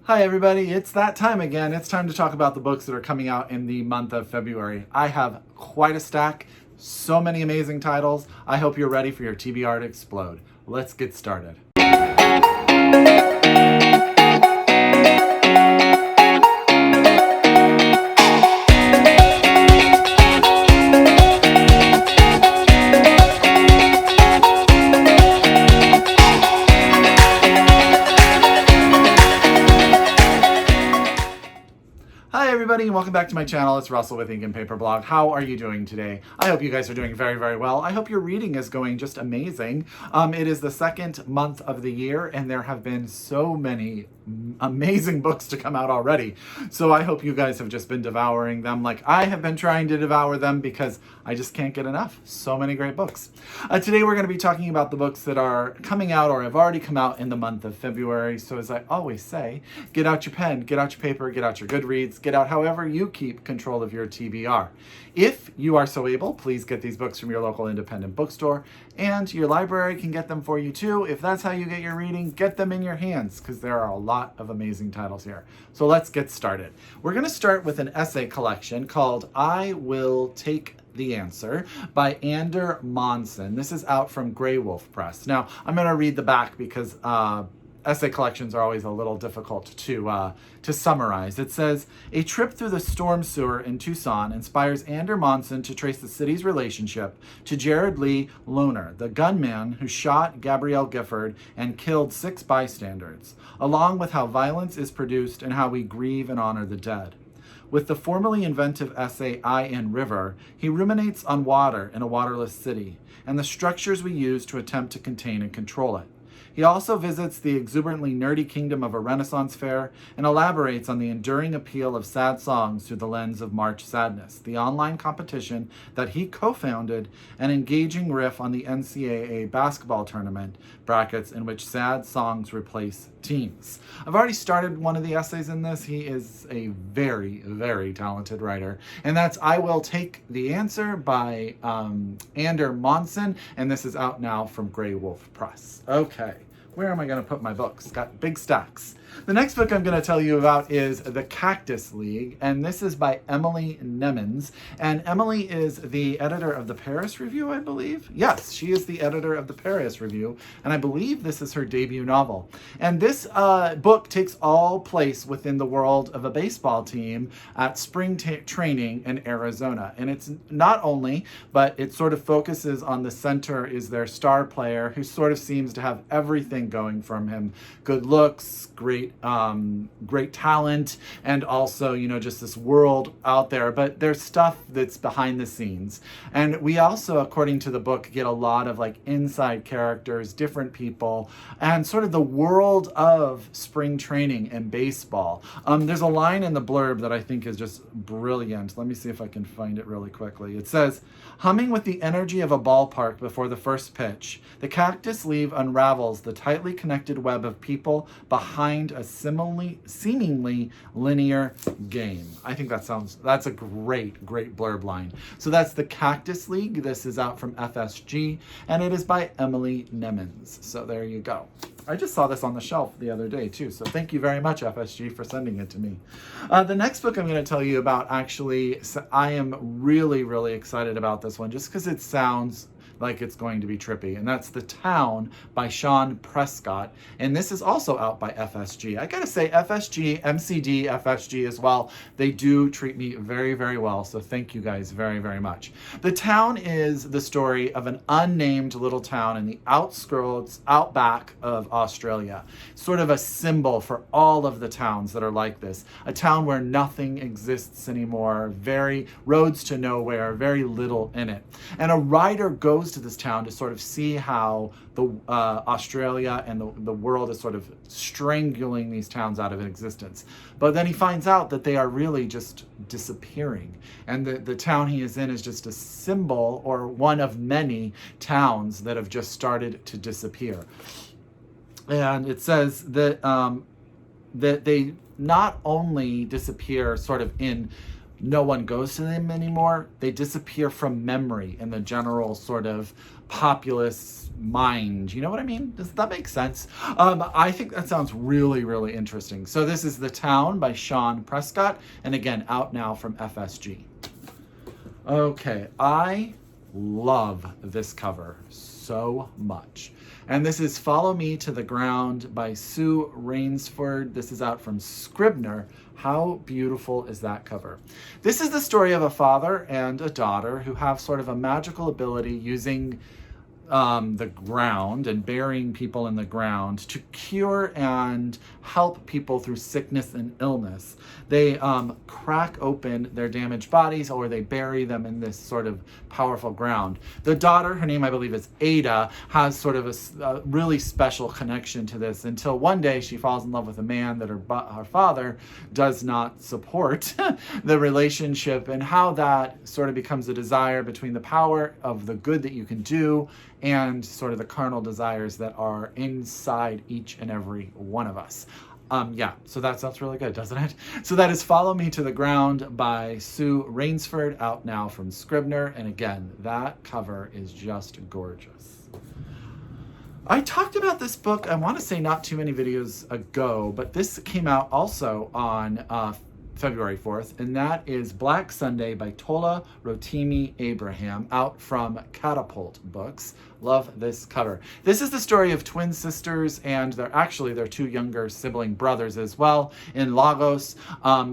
Hi everybody, it's that time again. It's time to talk about the books that are coming out in the month of February. I have quite a stack, so many amazing titles. I hope you're ready for your TBR to explode. Let's get started. Hi everybody and welcome back to my channel. It's Russell with Ink and Paper Blog. How are you doing today? I hope you guys are doing very, very well. I hope your reading is going just amazing. It is the second month of the year and there have been so many amazing books to come out already. So I hope you guys have just been devouring them like I have been trying to devour them because I just can't get enough. So many great books. Today we're going to be talking about the books that are coming out or have already come out in the month of February. So as I always say, get out your pen, get out your paper, get out your Goodreads, get out however you keep control of your TBR. If you are so able, please get these books from your local independent bookstore, and your library can get them for you too. If that's how you get your reading, get them in your hands because there are a lot of amazing titles here. So let's get started. We're going to start with an essay collection called I Will Take the Answer by Monson. This is out from Graywolf Press. Now, I'm going to read the back because essay collections are always a little difficult to summarize. It says, a trip through the storm sewer in Tucson inspires Monson to trace the city's relationship to Jared Lee Lohner, the gunman who shot Gabriel Gifford and killed 6 bystanders, along with how violence is produced and how we grieve and honor the dead. With the formally inventive essay I in River, he ruminates on water in a waterless city and the structures we use to attempt to contain and control it. He also visits the exuberantly nerdy kingdom of a Renaissance fair and elaborates on the enduring appeal of sad songs through the lens of March Sadness, the online competition that he co-founded, an engaging riff on the NCAA basketball tournament brackets in which sad songs replace teams. I've already started one of the essays in this. He is a very, very talented writer. And that's I Will Take the Answer by Monson. And this is out now from Graywolf Press. Okay. Where am I going to put my books? Got big stacks. The next book I'm going to tell you about is The Cactus League, and this is by Emily Nemens. And Emily is the editor of the Paris Review, I believe. Yes, she is the editor of the Paris Review, and I believe this is her debut novel. And this book takes all place within the world of a baseball team at spring training in Arizona. And it's not only, but it sort of focuses on the center is their star player who sort of seems to have everything going from him. Good looks, great talent, and also, just this world out there. But there's stuff that's behind the scenes. And we also, according to the book, get a lot of inside characters, different people, and sort of the world of spring training and baseball. There's a line in the blurb that I think is just brilliant. Let me see if I can find it really quickly. It says, humming with the energy of a ballpark before the first pitch, the Cactus League unravels the tightly connected web of people behind a seemingly linear game. I think that's a great blurb line. So that's the Cactus League. This is out from FSG and it is by Emily Nemens. So there you go. I just saw this on the shelf the other day too. So thank you very much, FSG, for sending it to me. The next book I'm going to tell you about, actually, I am really, really excited about this one just because it sounds like it's going to be trippy, and that's The Town by Shaun Prescott, and this is also out by FSG. I gotta say, FSG, MCD, FSG as well, they do treat me very, very well, so thank you guys very, very much. The Town is the story of an unnamed little town in the outback of Australia, sort of a symbol for all of the towns that are like this, a town where nothing exists anymore, very roads to nowhere, very little in it, and a writer goes to this town to sort of see how the Australia and the world is sort of strangling these towns out of existence. But then he finds out that they are really just disappearing. And the town he is in is just a symbol or one of many towns that have just started to disappear. And it says that, that they not only disappear sort of in no one goes to them anymore. They disappear from memory in the general sort of populace mind. You know what I mean? Does that make sense? I think that sounds really, really interesting. So this is The Town by Shaun Prescott, and again, out now from FSG. Okay, I love this cover so much. And this is Follow Me to the Ground by Sue Rainsford. This is out from Scribner. How beautiful is that cover? This is the story of a father and a daughter who have sort of a magical ability using the ground and burying people in the ground to cure and help people through sickness and illness. They crack open their damaged bodies, or they bury them in this sort of powerful ground. The daughter, her name I believe is Ada, has sort of a really special connection to this until one day she falls in love with a man that her father does not support the relationship, and how that sort of becomes a desire between the power of the good that you can do and sort of the carnal desires that are inside each and every one of us. Yeah, so that sounds really good, doesn't it? So that is Follow Me to the Ground by Sue Rainsford, out now from Scribner. And again, that cover is just gorgeous. I talked about this book, I want to say not too many videos ago, but this came out also on February 4th, and that is Black Sunday by Tola, Rotimi, Abraham, out from Catapult Books. Love this cover. This is the story of twin sisters, and they're two younger sibling brothers as well in Lagos.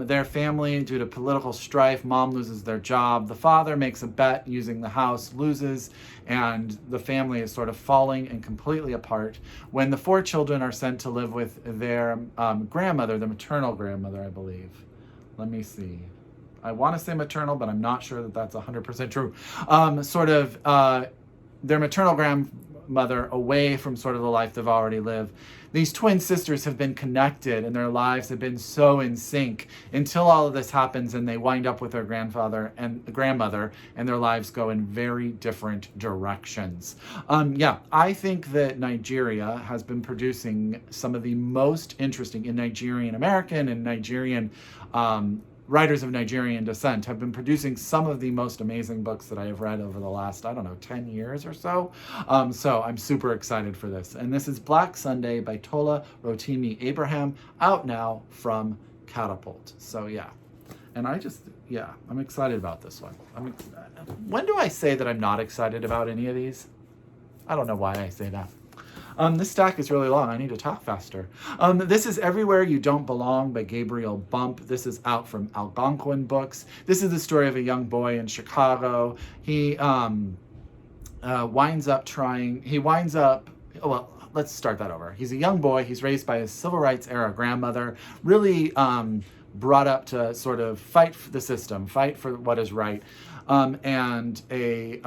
Their family, due to political strife, mom loses their job. The father makes a bet using the house, loses, and the family is sort of falling and completely apart when the 4 children are sent to live with their grandmother, the maternal grandmother, I believe. Let me see. I want to say maternal, but I'm not sure that that's 100% true. Their maternal grandmother away from sort of the life they've already lived. These twin sisters have been connected, and their lives have been so in sync until all of this happens, and they wind up with their grandfather and grandmother, and their lives go in very different directions. Yeah, I think that Nigeria has been producing some of the most interesting in Nigerian American and Nigerian writers of Nigerian descent have been producing some of the most amazing books that I have read over the last, 10 years or so. So I'm super excited for this. And this is Black Sunday by Tola, Rotimi, Abraham, out now from Catapult. So yeah. And I'm excited about this one. When do I say that I'm not excited about any of these? I don't know why I say that. This stack is really long. I need to talk faster. This is Everywhere You Don't Belong by Gabriel Bump. This is out from Algonquin Books. This is the story of a young boy in Chicago. He winds up, let's start that over. He's a young boy. He's raised by his civil rights era grandmother, really brought up to sort of fight for the system, fight for what is right. And a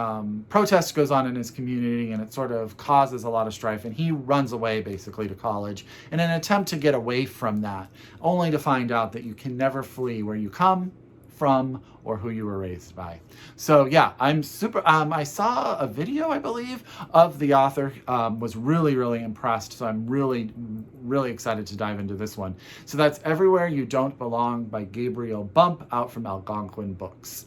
protest goes on in his community, and it sort of causes a lot of strife, and he runs away basically to college in an attempt to get away from that, only to find out that you can never flee where you come from or who you were raised by. So yeah, I'm super, I saw a video, I believe, of the author, was really, really impressed. So I'm really, really excited to dive into this one. So that's Everywhere You Don't Belong by Gabriel Bump, out from Algonquin Books.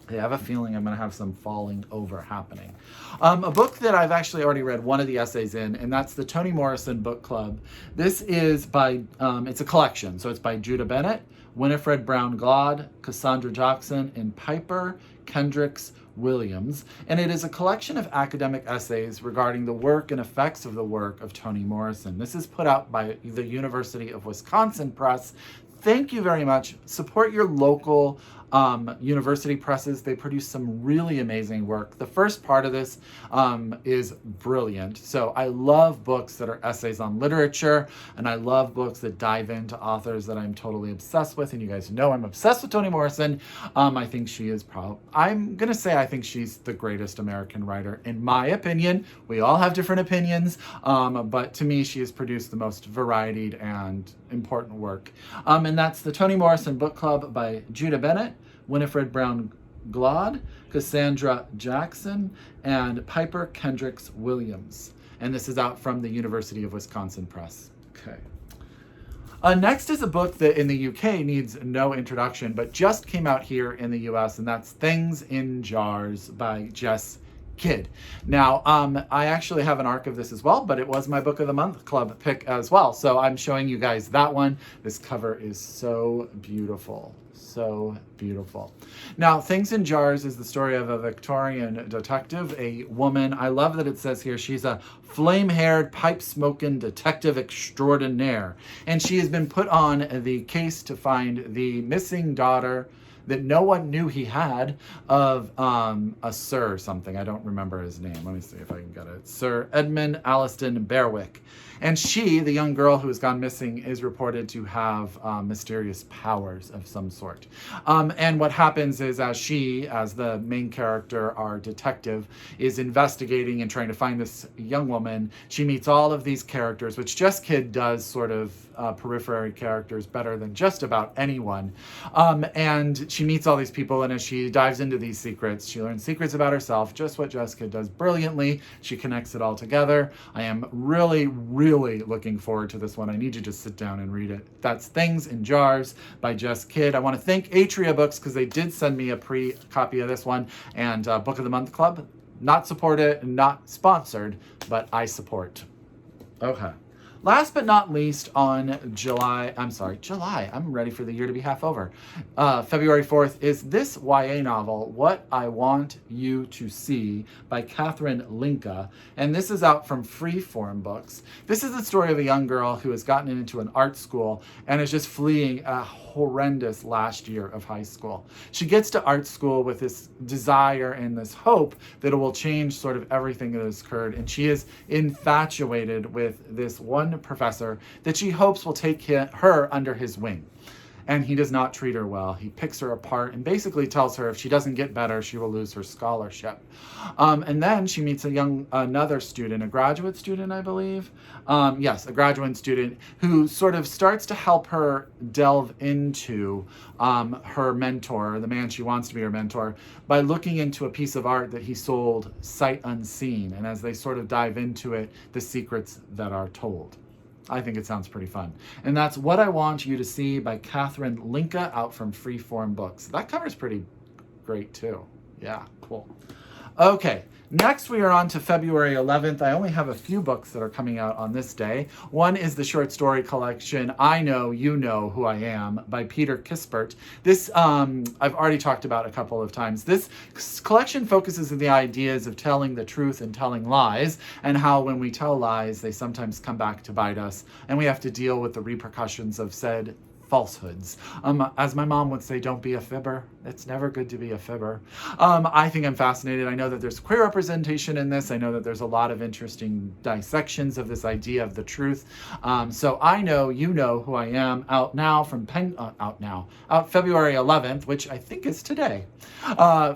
I have a feeling I'm going to have some falling over happening. A book that I've actually already read one of the essays in, and that's the Toni Morrison Book Club. This is by, it's a collection, so it's by Judah Bennett, Winifred Brown Glaude, Cassandra Jackson, and Piper Kendricks Williams. And it is a collection of academic essays regarding the work and effects of the work of Toni Morrison. This is put out by the University of Wisconsin Press. Thank you very much. Support your local university presses. They produce some really amazing work. The first part of this is brilliant. So I love books that are essays on literature, and I love books that dive into authors that I'm totally obsessed with. And you guys know I'm obsessed with Toni Morrison. I think she is I'm going to say I think she's the greatest American writer, in my opinion. We all have different opinions, but to me, she has produced the most varied and important work. And that's the Toni Morrison Book Club by Judah Bennett, Winifred Brown Glaude, Cassandra Jackson, and Piper Kendricks Williams. And this is out from the University of Wisconsin Press. Okay. Next is a book that in the UK needs no introduction, but just came out here in the US, and that's Things in Jars by Jess Kidd. Now, I actually have an arc of this as well, but it was my Book of the Month Club pick as well. So I'm showing you guys that one. This cover is so beautiful. So beautiful. Now, Things in Jars is the story of a Victorian detective, a woman. I love that it says here she's a flame-haired, pipe-smoking detective extraordinaire. And she has been put on the case to find the missing daughter that no one knew he had of a Sir something. I don't remember his name. Let me see if I can get it. Sir Edmund Alliston Berwick. And she, the young girl who has gone missing, is reported to have mysterious powers of some sort. And what happens is as she, as the main character, our detective, is investigating and trying to find this young woman, she meets all of these characters, which Jess Kidd does sort of periphery characters better than just about anyone. And she meets all these people, and as she dives into these secrets, she learns secrets about herself, just what Jess Kidd does brilliantly. She connects it all together. I am really looking forward to this one. I need you to just sit down and read it. That's Things in Jars by Jess Kidd. I want to thank Atria Books because they did send me a pre-copy of this one, and Book of the Month Club. Not supported, not sponsored, but I support. Okay. Last but not least, on July, I'm ready for the year to be half over. February 4th is this YA novel, What I Want You to See by Catherine Linka. And this is out from Freeform Books. This is the story of a young girl who has gotten into an art school and is just fleeing a horrendous last year of high school. She gets to art school with this desire and this hope that it will change sort of everything that has occurred. And she is infatuated with this one professor that she hopes will take her under his wing. And he does not treat her well. He picks her apart and basically tells her if she doesn't get better, she will lose her scholarship. And then she meets another student, a graduate student, I believe. Yes, a graduate student who sort of starts to help her delve into her mentor, the man she wants to be her mentor, by looking into a piece of art that he sold sight unseen. And as they sort of dive into it, the secrets that are told. I think it sounds pretty fun. And that's What I Want You to See by Catherine Linka, out from Freeform Books. That cover's pretty great too. Yeah, cool. Okay, next we are on to February 11th. I only have a few books that are coming out on this day. One is the short story collection, I Know You Know Who I Am by Peter Kispert. This I've already talked about a couple of times. This collection focuses on the ideas of telling the truth and telling lies, and how when we tell lies, they sometimes come back to bite us, and we have to deal with the repercussions of said falsehoods. As my mom would say, don't be a fibber. It's never good to be a fibber. I think I'm fascinated. I know that there's queer representation in this. I know that there's a lot of interesting dissections of this idea of the truth. So I Know You Know Who I Am, out now from out February 11th, which I think is today,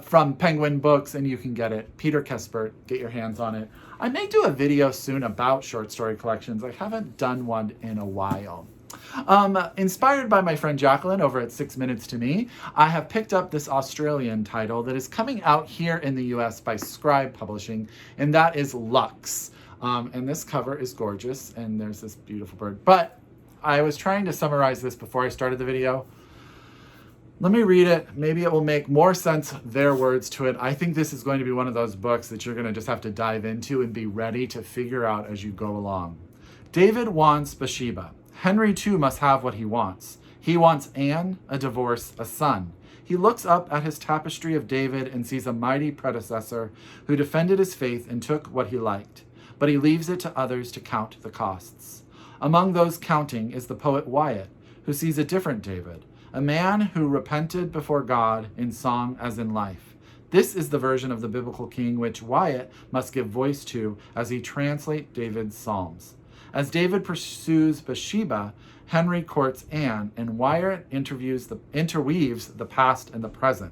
from Penguin Books, and you can get it. Peter Kispert, get your hands on it. I may do a video soon about short story collections. I haven't done one in a while. Inspired by my friend Jacqueline over at 6 Minutes to Me, I have picked up this Australian title that is coming out here in the US by Scribe Publishing, and that is Lux. And this cover is gorgeous, and there's this beautiful bird. But I was trying to summarize this before I started the video. Let me read it. Maybe it will make more sense, their words to it. I think this is going to be one of those books that you're going to just have to dive into and be ready to figure out as you go along. David wants Bathsheba. Henry too must have what he wants. He wants Anne, a divorce, a son. He looks up at his tapestry of David and sees a mighty predecessor who defended his faith and took what he liked, but he leaves it to others to count the costs. Among those counting is the poet Wyatt, who sees a different David, a man who repented before God in song as in life. This is the version of the biblical king which Wyatt must give voice to as he translates David's psalms. As David pursues Bathsheba, Henry courts Anne, and Wyatt interweaves the past and the present.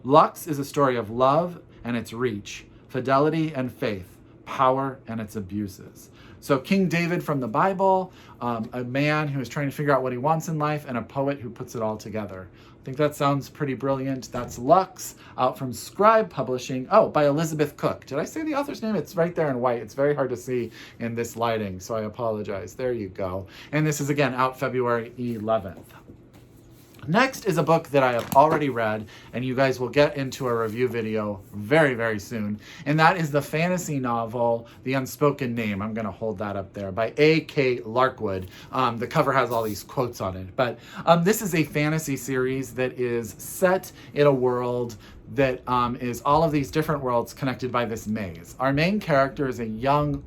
Lux is a story of love and its reach, fidelity and faith, power and its abuses. So King David from the Bible, a man who is trying to figure out what he wants in life, and a poet who puts it all together. I think that sounds pretty brilliant. That's Lux, out from Scribe Publishing. Oh, by Elizabeth Cook. Did I say the author's name? It's right there in white. It's very hard to see in this lighting, so I apologize. There you go. And this is, again, out February 11th. Next is a book that I have already read, and you guys will get into a review video very, very soon. And that is the fantasy novel, The Unspoken Name. I'm going to hold that up there, by A.K. Larkwood. The cover has all these quotes on it. But this is a fantasy series that is set in a world that is all of these different worlds connected by this maze. Our main character is a young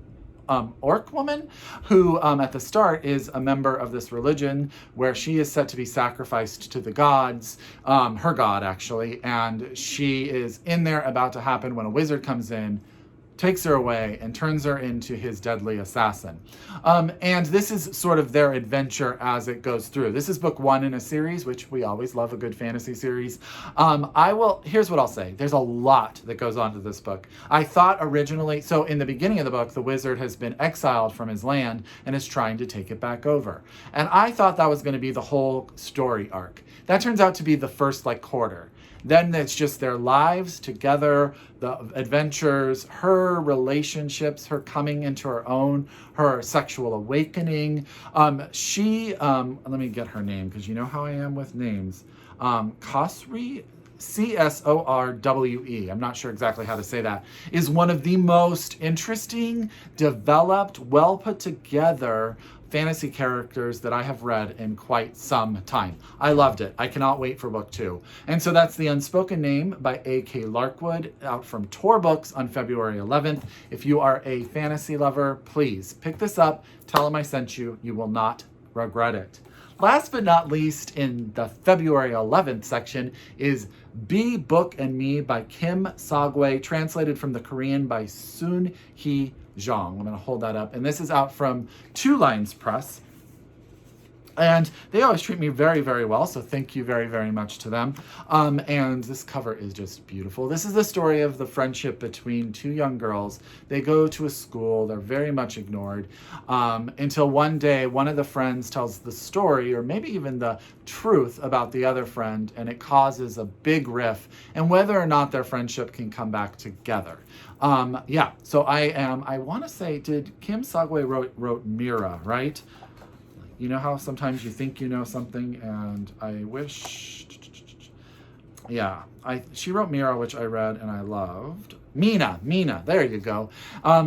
orc woman who at the start is a member of this religion where she is set to be sacrificed to the gods, her god actually, and she is in there about to happen when a wizard comes in, takes her away, and turns her into his deadly assassin. And this is sort of their adventure as it goes through. This is book 1 in a series, which we always love a good fantasy series. Here's what I'll say. There's a lot that goes on to this book. I thought originally, so in the beginning of the book, the wizard has been exiled from his land and is trying to take it back over. And I thought that was going to be the whole story arc. That turns out to be the first quarter. Then it's just their lives together, the adventures, her relationships, her coming into her own, her sexual awakening. Let me get her name, because you know how I am with names. Cosrwe, Csorwe, I'm not sure exactly how to say that, is one of the most interesting, developed, well put together fantasy characters that I have read in quite some time. I loved it. I cannot wait for book 2. And so that's The Unspoken Name by A.K. Larkwood, out from Tor Books on February 11th. If you are a fantasy lover, please pick this up. Tell them I sent you. You will not regret it. Last but not least, in the February 11th section is Be Book and Me by Kim Sagwe, translated from the Korean by Sun Hee Jong. I'm going to hold that up. And this is out from Two Lines Press. And they always treat me very, very well, so thank you very, very much to them. And this cover is just beautiful. This is the story of the friendship between two young girls. They go to a school. They're very much ignored until one day one of the friends tells the story, or maybe even the truth about the other friend, and it causes a big rift, and whether or not their friendship can come back together. So I want to say, did Kim Sagwe wrote Mira, right? You know how sometimes you think you know something, and I wish, she wrote Mira, which I read and I loved. Mina, there you go.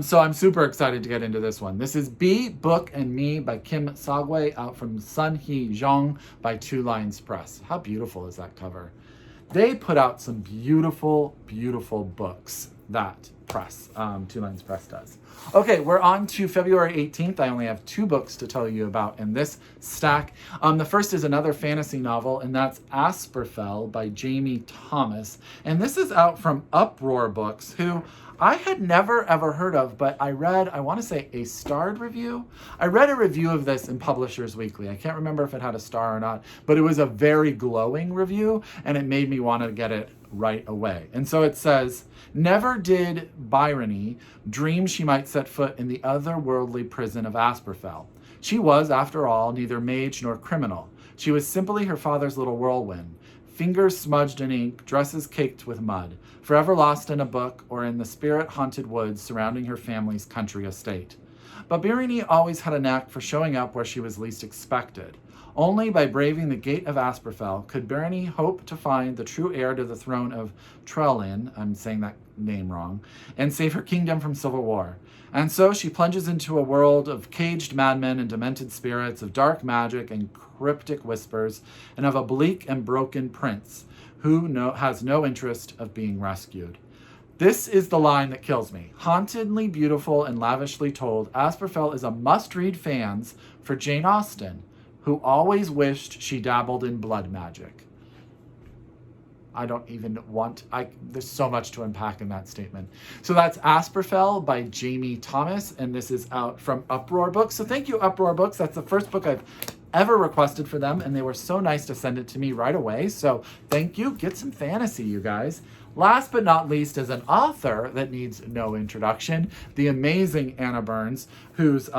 So I'm super excited to get into this one. This is Be, Book, and Me by Kim Sagwe, out from Sun Hee Jong by Two Lines Press. How beautiful is that cover? They put out some beautiful, beautiful books, that press, Two Lines Press does. Okay, we're on to February 18th. I only have 2 books to tell you about in this stack. The first is another fantasy novel, and that's Spur Fell by Jamie Thomas. And this is out from Uproar Books, who I had never ever heard of, but I read, I want to say, a starred review. I read a review of this in Publishers Weekly. I can't remember if it had a star or not, but it was a very glowing review, and it made me want to get it right away. And so it says, never did Byrony dream she might set foot in the otherworldly prison of Spur Fell. She was, after all, neither mage nor criminal. She was simply her father's little whirlwind, fingers smudged in ink, dresses caked with mud, forever lost in a book or in the spirit-haunted woods surrounding her family's country estate. But Byrony always had a knack for showing up where she was least expected. Only by braving the gate of Spur Fell could Byrony hope to find the true heir to the throne of Trellin, I'm saying that name wrong, and save her kingdom from civil war. And so she plunges into a world of caged madmen and demented spirits, of dark magic and cryptic whispers, and of a bleak and broken prince who has no interest of being rescued. This is the line that kills me. Hauntedly beautiful and lavishly told, Spur Fell is a must-read fans for Jane Austen, who always wished she dabbled in blood magic. I don't even want, there's so much to unpack in that statement. So that's Spur Fell by Jamie Thomas, and this is out from Uproar Books. So thank you, Uproar Books. That's the first book I've ever requested for them, and they were so nice to send it to me right away. So thank you. Get some fantasy, you guys. Last but not least, as an author that needs no introduction, the amazing Anna Burns, whose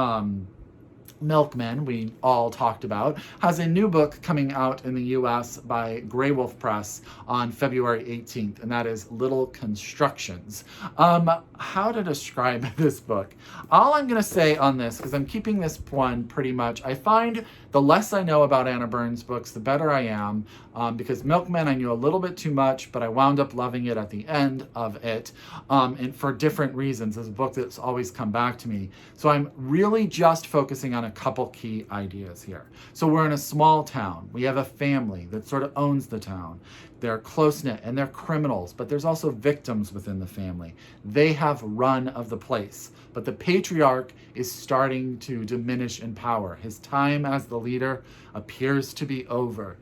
Milkman, we all talked about, has a new book coming out in the US by Graywolf Press on February 18th, and that is Little Constructions. How to describe this book? All I'm going to say on this, because I'm keeping this one pretty much, I find the less I know about Anna Burns books, the better I am, because Milkman I knew a little bit too much, but I wound up loving it at the end of it, and for different reasons. It's a book that's always come back to me. So I'm really just focusing on a couple key ideas here. So we're in a small town. We have a family that sort of owns the town. They're close-knit and they're criminals, but there's also victims within the family. They have run of the place, but the patriarch is starting to diminish in power. His time as the leader appears to be over.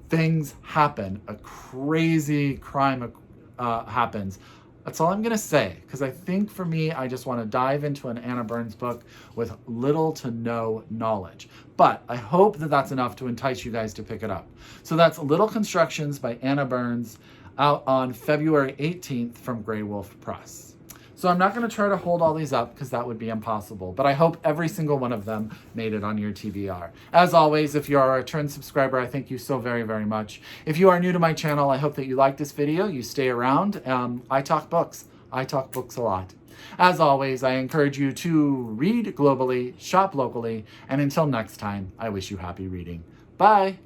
Things happen. A crazy crime happens. That's all I'm going to say, because I think for me, I just want to dive into an Anna Burns book with little to no knowledge. But I hope that that's enough to entice you guys to pick it up. So that's Little Constructions by Anna Burns, out on February 18th from Graywolf Press. So I'm not going to try to hold all these up because that would be impossible, but I hope every single one of them made it on your TBR. As always, if you are a return subscriber, I thank you so very, very much. If you are new to my channel, I hope that you like this video, you stay around. I talk books. I talk books a lot. As always, I encourage you to read globally, shop locally, and until next time, I wish you happy reading. Bye!